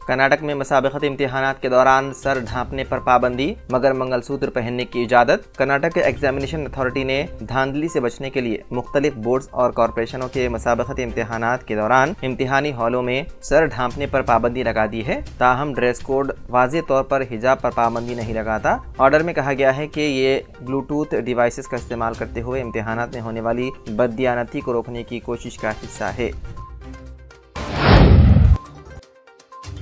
कर्नाटक में मुसाबकती इम्तिहानात के दौरान सर ढांपने पर पाबंदी मगर मंगलसूत्र पहनने की इजाज़त। कर्नाटक एग्जामिनेशन अथॉरिटी ने धांधली से बचने के लिए मुख्तलिफ बोर्ड्स और कॉरपोरेशनों के मुसाबकती इम्तिहानात के दौरान इम्तिहानी हॉलों में सर ढांपने पर पाबंदी लगा दी है। ताहम ड्रेस कोड वाज़े तौर पर हिजाब पर पाबंदी नहीं लगाता। ऑर्डर में कहा गया है कि ये ब्लूटूथ डिवाइसेस का इस्तेमाल करते हुए इम्तिहानात में होने वाली बददियानती को रोकने की कोशिश का हिस्सा है।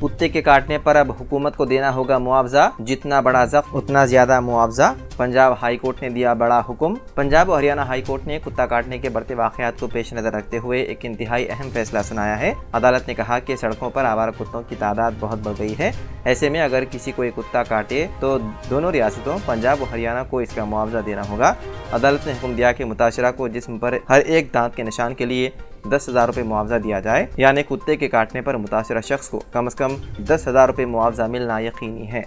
कुत्ते के काटने पर अब हुकूमत को देना होगा मुआवजा, जितना बड़ा ज़ख्म उतना ज़्यादा मुआवजा। पंजाब हाई कोर्ट ने दिया बड़ा हुक्म। पंजाब और हरियाणा हाई कोर्ट ने कुत्ता काटने के बढ़ते वाक़यात को पेश नज़र रखते हुए एक इंतहाई अहम फैसला सुनाया है। अदालत ने कहा कि सड़कों पर आवारा कुत्तों की तादाद बहुत बढ़ गई है। ऐसे में अगर किसी को एक कुत्ता काटे तो दोनों रियासतों पंजाब और हरियाणा को इसका मुआवजा देना होगा। अदालत ने हुक्म दिया कि मुताशरा को जिस्म पर हर एक दांत के निशान के लिए 10,000 रुपये मुआवजा दिया जाए, यानी कुत्ते के काटने पर मुताशरा शख्स को कम से कम 10,000 रुपये मुआवजा मिलना यकीनी है।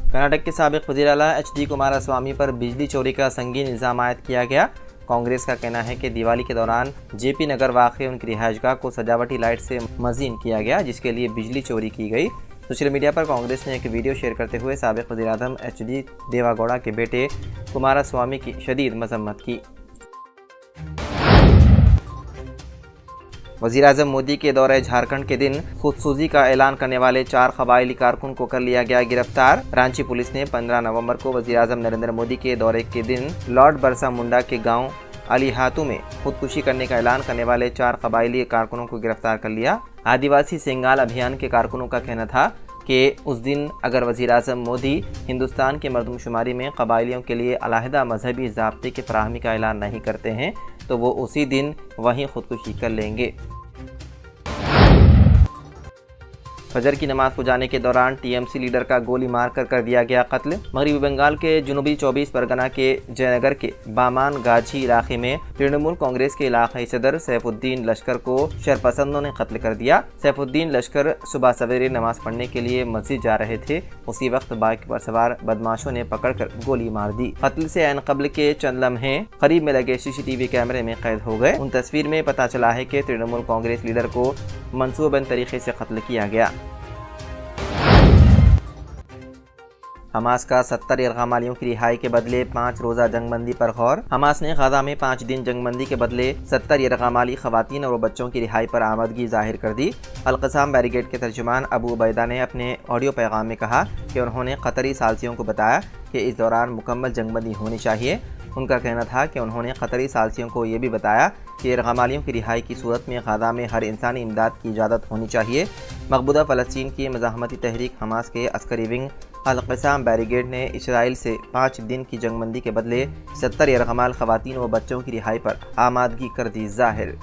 कर्नाटक के साबिक वज़ीर आला HD कुमारस्वामी पर बिजली चोरी का संगीन इल्ज़ाम आयद किया गया। कांग्रेस का कहना है कि दिवाली के दौरान JP नगर वाक़ उनकी रिहाइशगाह को सजावटी लाइट से मज़ीन किया गया, जिसके लिए बिजली चोरी की गई। सोशल मीडिया पर कांग्रेस ने एक वीडियो शेयर करते हुए साबिक वज़ीर आज़म HD देवागौड़ा के बेटे कुमारस्वामी की शदीद मजम्मत की। वज़ीर आज़म मोदी के दौरे झारखंड के दिन खुदसूजी का ऐलान करने वाले 4 कबायली कारकुन को कर लिया गया गिरफ्तार। रांची पुलिस ने 15 नवंबर को वज़ीर आज़म नरेंद्र मोदी के दौरे के दिन लॉर्ड बरसा मुंडा के गांव अलीहातू में खुदकुशी करने का ऐलान करने वाले 4 कबायली कारकुनों को गिरफ्तार कर लिया। आदिवासी सेंगाल अभियान के कारकुनों का कहना था कि उस दिन अगर वज़ीर आज़म मोदी हिंदुस्तान के मरदमशुमारी में कबायलियों के लिए अलहदा मजहबी ज़ाब्ते की फराहमी का ऐलान नहीं करते हैं तो वो उसी दिन वहीं खुदकुशी कर लेंगे। फजर की नमाज को जाने के दौरान TMC लीडर का गोली मारकर कर दिया गया कत्ल। मगरबी बंगाल के जनूबी 24 परगना के जयनगर के बामान गाजी इलाके में तृणमूल कांग्रेस के इलाकाई सदर सैफुद्दीन लश्कर को शरपसंदों ने कत्ल कर दिया। सैफुद्दीन लश्कर सुबह सवेरे नमाज पढ़ने के लिए मस्जिद जा रहे थे। उसी वक्त बाइक पर सवार बदमाशों ने पकड़कर गोली मार दी। कत्ल से ऐन कब्ल के चंद लम्हे करीब में लगे CCTV कैमरे में कैद हो गए। उन तस्वीर में पता चला है कि तृणमूल कांग्रेस लीडर को मंसूबबंद तरीके से कत्ल किया गया। हमास का 70 यरग़मालियों की रिहाई के बदले 5 रोज़ा जंगबंदी पर गौर। हमास ने गाज़ा में 5 दिन जंगबंदी के बदले 70 यरग़माली ख़वातीन और बच्चों की रिहाई पर आमदगी जाहिर कर दी। अल-क़साम बैरिगेड के तर्जुमान अबू उबैदा ने अपने ऑडियो पैगाम में कहा कि उन्होंने क़तरी सालसियों को बताया कि इस दौरान मुकम्मल जंगबंदी होनी चाहिए। उनका कहना था कि उन्होंने क़तरी सालसियों को ये भी बताया कि यरग़मालियों की रिहाई की सूरत में गाज़ा में हर इंसानी इमदाद की इजाज़त होनी चाहिए। मकबूदा फ़लस्तीन की मज़ाहमती तहरीक हमास के अस्करी विंग अल-क़साम बैरिगेड ने इसराइल से 5 दिन की जंगबंदी के बदले 70 यरग़माल ख़वातीन व बच्चों की रिहाई पर आमादगी कर दी ज़ाहिर।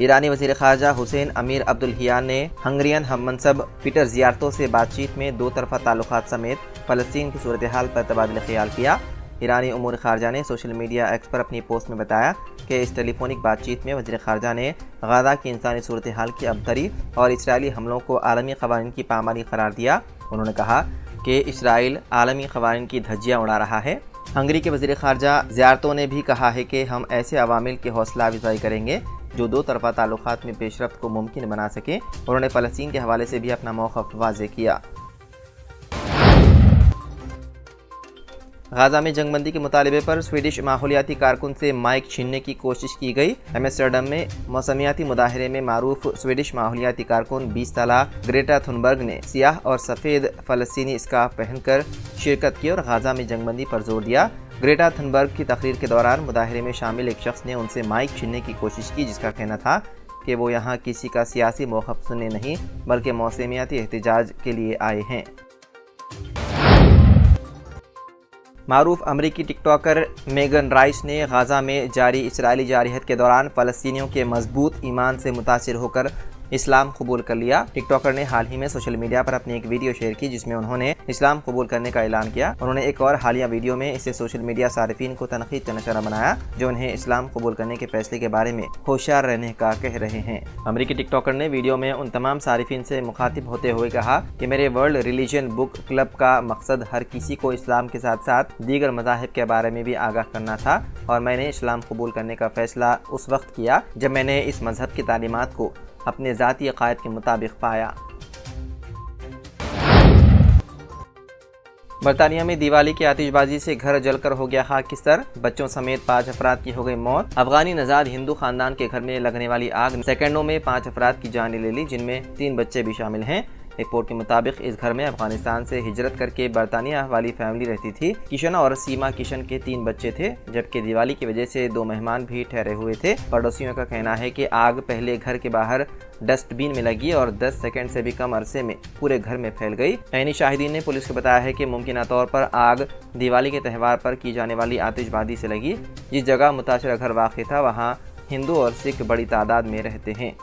ईरानी वज़ीर ख़ारजा हुसैन अमीर अब्दुल्हियान ने हंगरियन हममनसब पीटर ज़ियारतो से बातचीत में 2 तरफ़ा ताल्लुक़ात समेत फ़लस्तीन की सूरत हाल पर तबादला ख़याल किया। ईरानी उमूर ख़ारजा ने सोशल मीडिया एक्स पर अपनी पोस्ट में बताया कि इस टेलीफोनिक बातचीत में वज़ीर ख़ारजा ने गाज़ा की इंसानी सूरत हाल की अबतरी और इसराइली हमलों को आलमी क़वानीन की पामाली करार दिया। उन्होंने कहा कि इसराइल आलमी क़वानीन की धज्जियाँ उड़ा रहा है। हंगरी के वज़ीर ख़ारजा ज़ियारतो ने भी कहा है कि हम ऐसे अवामिल की हौसला अफज़ाई करेंगे जो 2 तरफ़ा ताल्लुक़ात में पेशरफ्त को मुमकिन बना सके। उन्होंने फ़लस्तीन के हवाले से भी अपना मौक़िफ़ वाज़ेह किया। गाज़ा में जंगबंदी के मुतालबे पर स्वीडिश माहौलियाती कारकुन से माइक छीनने की कोशिश की गई। एम्स्टर्डम में मौसमियाती मुदाहरे में मारूफ स्वीडिश माहौलियाती कारकुन 20 साला ग्रेटा थुनबर्ग ने सियाह और सफ़ेद फ़लस्तीनी स्कार्फ पहनकर शिरकत की और गाज़ा में जंगबंदी पर जोर दिया। ग्रेटा थुनबर्ग की तकरीर के दौरान मुदाहरे में शामिल एक शख्स ने उनसे माइक छीनने की कोशिश की, जिसका कहना था कि वो यहाँ किसी का सियासी मौक़िफ़ सुनने नहीं बल्कि मौसमियाती एहतजाज के लिए आए हैं। मारूफ अमरीकी टिकटॉकर मेगन राइस ने गाज़ा में जारी इसराइली जारहियत के दौरान फ़लस्तीनियों के मजबूत ईमान से मुतासिर होकर इस्लाम कबूल कर लिया। टिकटॉकर ने हाल ही में सोशल मीडिया पर अपनी एक वीडियो शेयर की जिसमें उन्होंने इस्लाम कबूल करने का ऐलान किया। उन्होंने एक और हालिया वीडियो में इसे सोशल मीडिया सारिफीन को तनकीद का निशाना बनाया जो उन्हें इस्लाम कबूल करने के फैसले के बारे में होशियार रहने का कह रहे हैं। अमेरिकी टिकटॉकर ने वीडियो में उन तमाम सारिफीन से मुखातिब होते हुए कहा कि मेरे वर्ल्ड रिलीजन बुक क्लब का मकसद हर किसी को इस्लाम के साथ साथ दीगर मज़ाहिब के बारे में भी आगाह करना था और मैंने इस्लाम कबूल करने का फैसला उस वक्त किया जब मैंने इस मज़हब की तालीमात को अपने ज़ाती अक़ायद के मुताबिक पाया। बरतानिया में दिवाली की आतिशबाजी से घर जलकर हो गया खाकिस्तर, बच्चों समेत 5 अफराद की हो गई मौत। अफगानी नजाद हिंदू खानदान के घर में लगने वाली आग सेकंडों में 5 अफराद की जान ले ली जिनमें 3 बच्चे भी शामिल हैं। रिपोर्ट के मुताबिक इस घर में अफगानिस्तान से हिजरत करके बरतानिया वाली फैमिली रहती थी। किशन और सीमा किशन के 3 बच्चे थे जबकि दिवाली की वजह से 2 मेहमान भी ठहरे हुए थे। पड़ोसियों का कहना है कि आग पहले घर के बाहर डस्टबिन में लगी और 10 सेकंड से भी कम अरसे में पूरे घर में फैल गई। ऐनी शाहिदीन ने पुलिस को बताया है कि मुमकिन तौर पर आग दिवाली के त्यौहार पर की जाने वाली आतिशबाजी से लगी। जिस जगह मुताशरा घर वाक़ था वहाँ हिंदू और सिख बड़ी तादाद में रहते हैं।